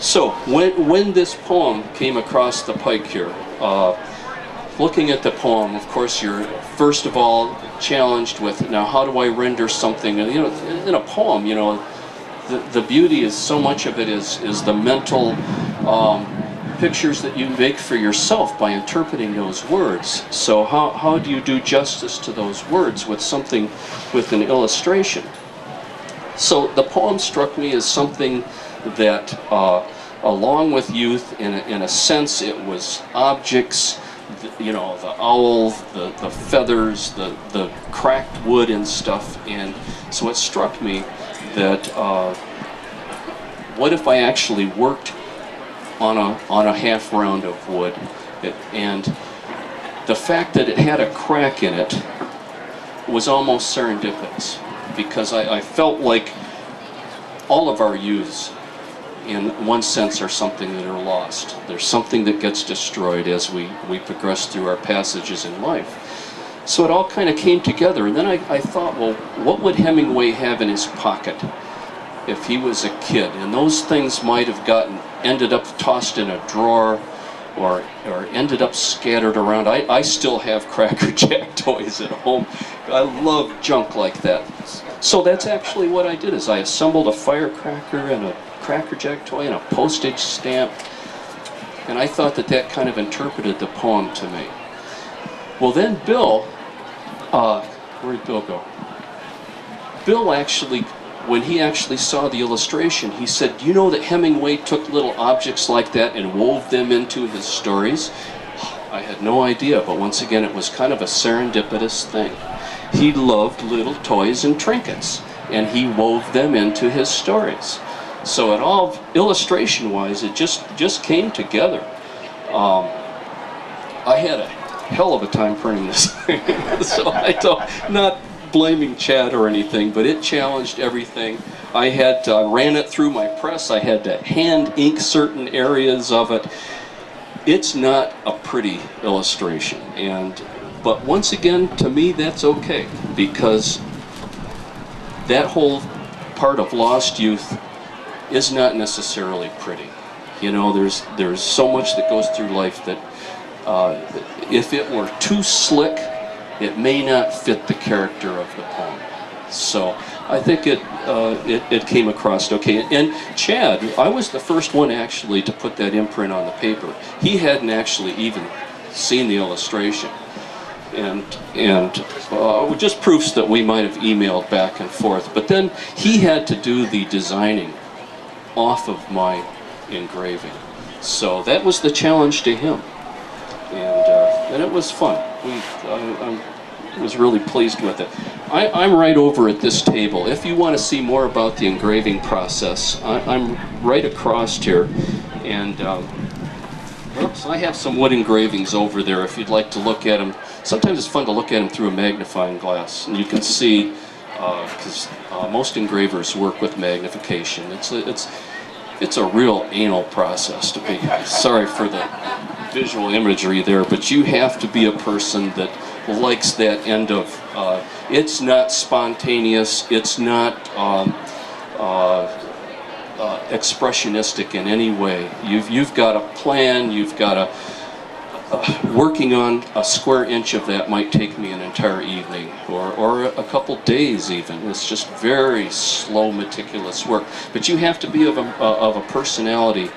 So when this poem came across the pike here, looking at the poem, of course, you're first of all challenged with, now how do I render something? You know, in a poem, you know, the beauty is so much of it is the mental pictures that you make for yourself by interpreting those words. So how do you do justice to those words with something, with an illustration? So the poem struck me as something that, along with youth, in a sense, it was objects, you know, the owl, the feathers, the cracked wood and stuff. And so it struck me that what if I actually worked on a half round of wood, and the fact that it had a crack in it was almost serendipitous, because I felt like all of our youths, in one sense, are something that are lost. There's something that gets destroyed as we progress through our passages in life. So it all kind of came together, and then I thought, well, what would Hemingway have in his pocket if he was a kid? And those things might have ended up tossed in a drawer, or ended up scattered around. I still have Cracker Jack toys at home. I love junk like that. So that's actually what I did, is I assembled a firecracker and a Cracker Jack toy and a postage stamp, and I thought that kind of interpreted the poem to me. Well, then Bill, where did Bill go? Bill actually, when he actually saw the illustration, he said, "Do you know that Hemingway took little objects like that and wove them into his stories?" I had no idea, but once again, it was kind of a serendipitous thing. He loved little toys and trinkets, and he wove them into his stories. So it all, illustration-wise, it just came together. I had a hell of a time printing this thing, so I don't, not blaming Chad or anything, but it challenged everything. I ran it through my press. I had to hand ink certain areas of it. It's not a pretty illustration, but once again, to me, that's okay, because that whole part of lost youth is not necessarily pretty. You know, there's so much that goes through life that if it were too slick, it may not fit the character of the poem. So I think it came across okay. And Chad, I was the first one actually to put that imprint on the paper. He hadn't actually even seen the illustration. And just proofs that we might have emailed back and forth. But then he had to do the designing off of my engraving. So that was the challenge to him. And it was fun. I was really pleased with it. I'm right over at this table. If you want to see more about the engraving process, I'm right across here. And oops, I have some wood engravings over there if you'd like to look at them. Sometimes it's fun to look at them through a magnifying glass, and you can see, because most engravers work with magnification. It's a real anal process to be. Sorry for the visual imagery there, but you have to be a person that likes that end of. It's not spontaneous. It's not expressionistic in any way. You've got a plan. You've got a working on a square inch of that might take me an entire evening or a couple days even. It's just very slow, meticulous work. But you have to be of a personality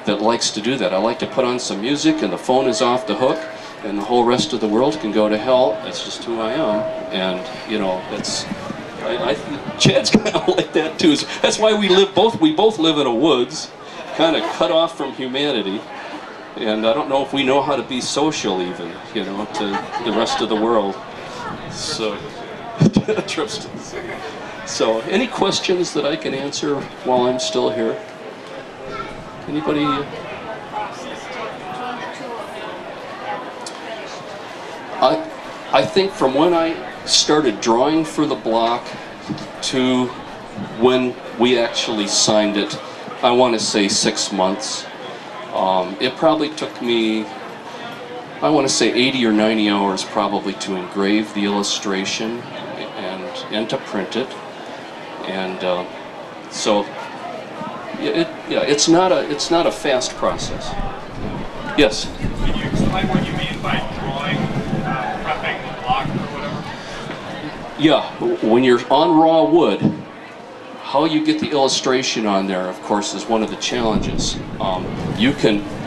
that likes to do that. I like to put on some music and the phone is off the hook and the whole rest of the world can go to hell. That's just who I am. And, you know, Chad's kind of like that too. That's why we both live in a woods, kind of cut off from humanity. And I don't know if we know how to be social even, you know, to the rest of the world. So, so any questions that I can answer while I'm still here? Anybody? I think from when I started drawing for the block to when we actually signed it, I want to say 6 months. It probably took me, I want to say 80 or 90 hours probably to engrave the illustration and to print it. And so Yeah, it's not a fast process. Yes. Can you explain what you mean by drawing, prepping the block or whatever? Yeah, when you're on raw wood, how you get the illustration on there, of course, is one of the challenges.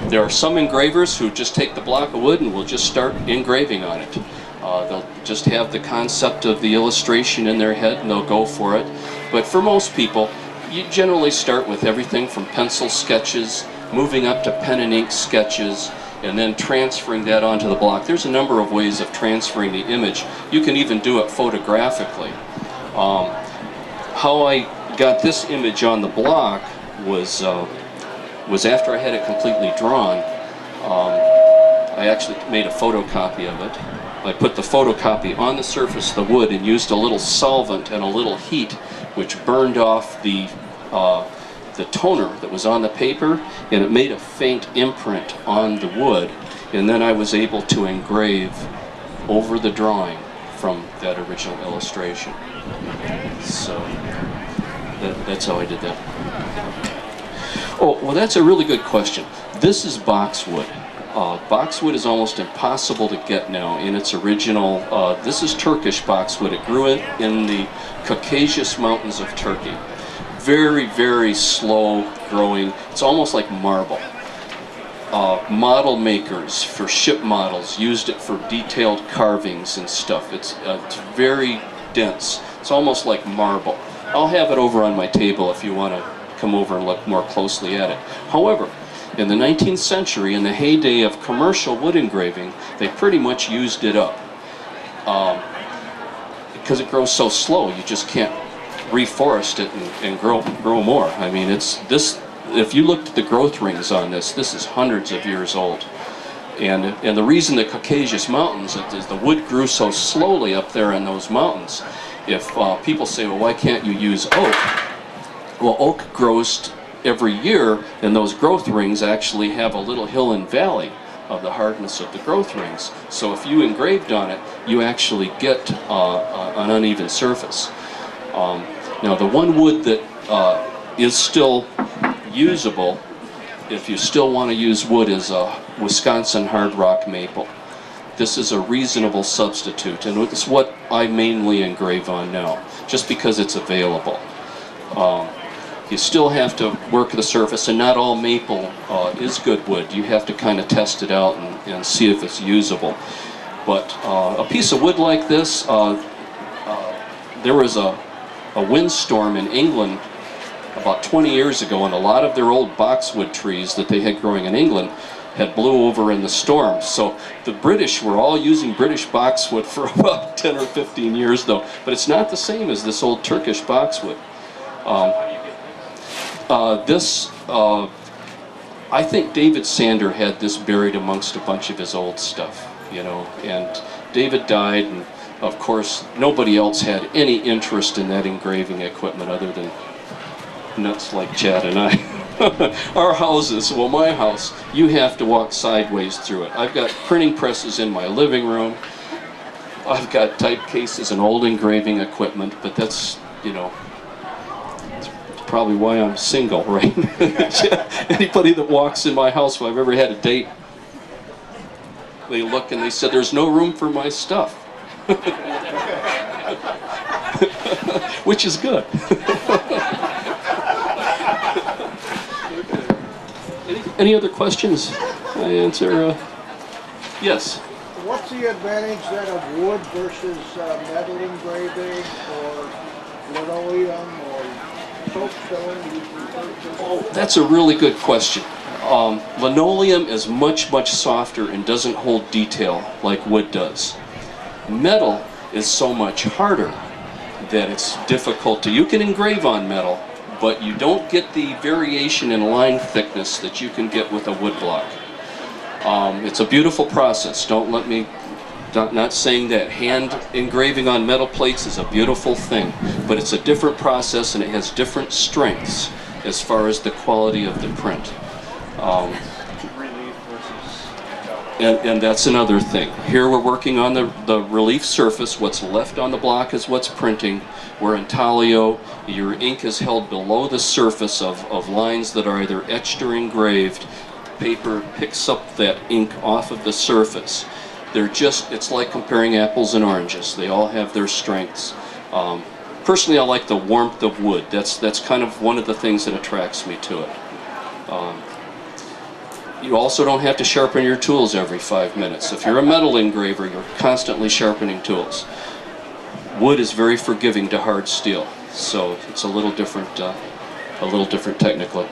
There are some engravers who just take the block of wood and will just start engraving on it. They'll just have the concept of the illustration in their head and they'll go for it. But for most people, you generally start with everything from pencil sketches, moving up to pen and ink sketches, and then transferring that onto the block. There's a number of ways of transferring the image. You can even do it photographically. How I got this image on the block was after I had it completely drawn. I actually made a photocopy of it. I put the photocopy on the surface of the wood and used a little solvent and a little heat, which burned off the toner that was on the paper, and it made a faint imprint on the wood, and then I was able to engrave over the drawing from that original illustration. So that's how I did that. Oh, well, that's a really good question. This is boxwood. Boxwood is almost impossible to get now in its original. This is Turkish boxwood. It grew in the Caucasus Mountains of Turkey. Very, very slow growing. It's almost like marble. Model makers for ship models used it for detailed carvings and stuff. It's very dense. It's almost like marble. I'll have it over on my table if you want to come over and look more closely at it. However, in the 19th century, in the heyday of commercial wood engraving, they pretty much used it up. Because it grows so slow, you just can't reforest it and grow more. I mean, if you looked at the growth rings on this is hundreds of years old. And the reason the Caucasus Mountains is the wood grew so slowly up there in those mountains. If people say, well, why can't you use oak? Well, oak grows every year, and those growth rings actually have a little hill and valley of the hardness of the growth rings. So if you engraved on it, you actually get an uneven surface. Now, the one wood that is still usable, if you still want to use wood, is a Wisconsin hard rock maple. This is a reasonable substitute, and it's what I mainly engrave on now, just because it's available. You still have to work the surface, and not all maple is good wood. You have to kind of test it out and see if it's usable. But a piece of wood like this, there was a windstorm in England about 20 years ago, and a lot of their old boxwood trees that they had growing in England had blew over in the storm. So the British were all using British boxwood for about 10 or 15 years though, but it's not the same as this old Turkish boxwood. I think David Sander had this buried amongst a bunch of his old stuff, you know, and David died, and of course nobody else had any interest in that engraving equipment other than nuts like Chad and I. Our houses, well, my house, you have to walk sideways through it. I've got printing presses in my living room. I've got type cases and old engraving equipment, but that's, you know, it's probably why I'm single, right? Anybody that walks in my house, if I've ever had a date, they look and they said, there's no room for my stuff. Which is good. Any other questions? I answer, yes. What's the advantage then of wood versus metal engraving or linoleum or soapstone? Oh, that's a really good question. Linoleum is much, much softer and doesn't hold detail like wood does. Metal is so much harder that it's difficult to, you can engrave on metal, but you don't get the variation in line thickness that you can get with a wood block. It's a beautiful process. Don't let me, not saying that hand engraving on metal plates is a beautiful thing, but it's a different process and it has different strengths as far as the quality of the print. And that's another thing. Here we're working on the relief surface. What's left on the block is what's printing. Where in Talio, your ink is held below the surface of lines that are either etched or engraved. Paper picks up that ink off of the surface. It's like comparing apples and oranges. They all have their strengths. Personally, I like the warmth of wood. That's kind of one of the things that attracts me to it. You also don't have to sharpen your tools every 5 minutes. If you're a metal engraver, you're constantly sharpening tools. Wood is very forgiving to hard steel, so it's a little different technically.